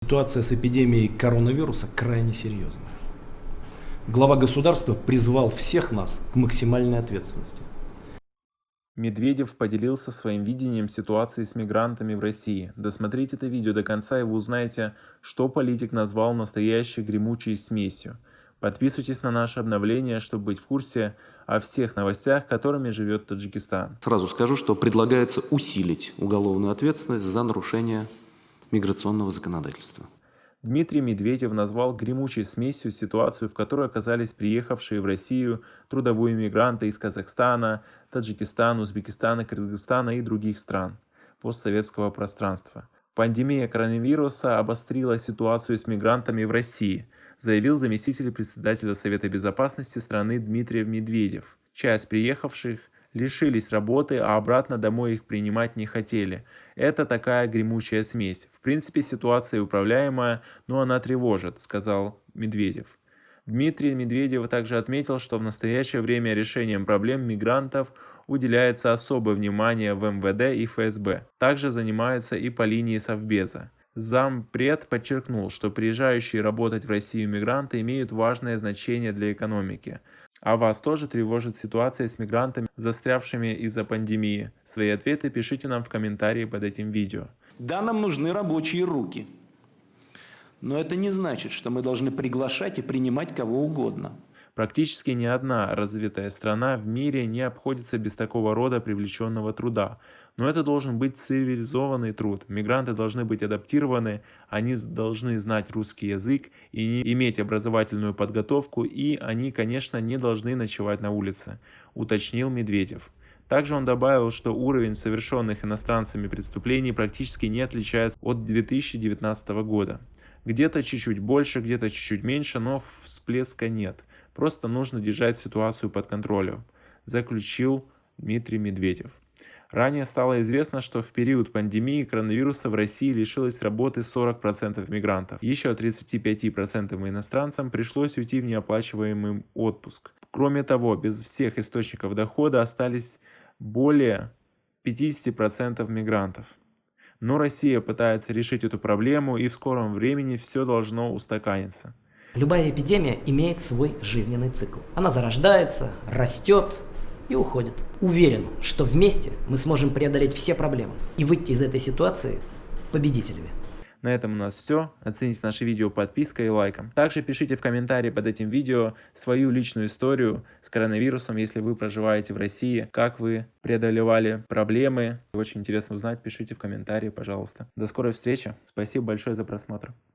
Ситуация с эпидемией коронавируса крайне серьезная. Глава государства призвал всех нас к максимальной ответственности. Медведев поделился своим видением ситуации с мигрантами в России. Досмотрите это видео до конца, и вы узнаете, что политик назвал настоящей гремучей смесью. Подписывайтесь на наше обновление, чтобы быть в курсе о всех новостях, которыми живет Таджикистан. Сразу скажу, что предлагается усилить уголовную ответственность за нарушение миграционного законодательства. Дмитрий Медведев назвал гремучей смесью ситуацию, в которой оказались приехавшие в Россию трудовые мигранты из Казахстана, Таджикистана, Узбекистана, Кыргызстана и других стран постсоветского пространства. Пандемия коронавируса обострила ситуацию с мигрантами в России, заявил заместитель председателя Совета безопасности страны Дмитрий Медведев. Часть приехавших лишились работы, а обратно домой их принимать не хотели. Это такая гремучая смесь. В принципе, ситуация управляемая, но она тревожит, сказал Медведев. Дмитрий Медведев также отметил, что в настоящее время решением проблем мигрантов уделяется особое внимание в МВД и ФСБ. Также занимаются и по линии Совбеза. Зампред подчеркнул, что приезжающие работать в Россию мигранты имеют важное значение для экономики. А вас тоже тревожит ситуация с мигрантами, застрявшими из-за пандемии? Свои ответы пишите нам в комментарии под этим видео. Да, нам нужны рабочие руки. Но это не значит, что мы должны приглашать и принимать кого угодно. Практически ни одна развитая страна в мире не обходится без такого рода привлеченного труда. Но это должен быть цивилизованный труд. Мигранты должны быть адаптированы, они должны знать русский язык и иметь образовательную подготовку, и они, конечно, не должны ночевать на улице, уточнил Медведев. Также он добавил, что уровень совершенных иностранцами преступлений практически не отличается от 2019 года. Где-то чуть-чуть больше, где-то чуть-чуть меньше, но всплеска нет. Просто нужно держать ситуацию под контролем, заключил Дмитрий Медведев. Ранее стало известно, что в период пандемии коронавируса в России лишилось работы 40% мигрантов. Еще 35% иностранцам пришлось уйти в неоплачиваемый отпуск. Кроме того, без всех источников дохода остались более 50% мигрантов. Но Россия пытается решить эту проблему, и в скором времени все должно устаканиться. Любая эпидемия имеет свой жизненный цикл. Она зарождается, растет и уходит. Уверен, что вместе мы сможем преодолеть все проблемы и выйти из этой ситуации победителями. На этом у нас все. Оцените наше видео подпиской и лайком. Также пишите в комментарии под этим видео свою личную историю с коронавирусом, если вы проживаете в России, как вы преодолевали проблемы. Очень интересно узнать, пишите в комментарии, пожалуйста. До скорой встречи. Спасибо большое за просмотр.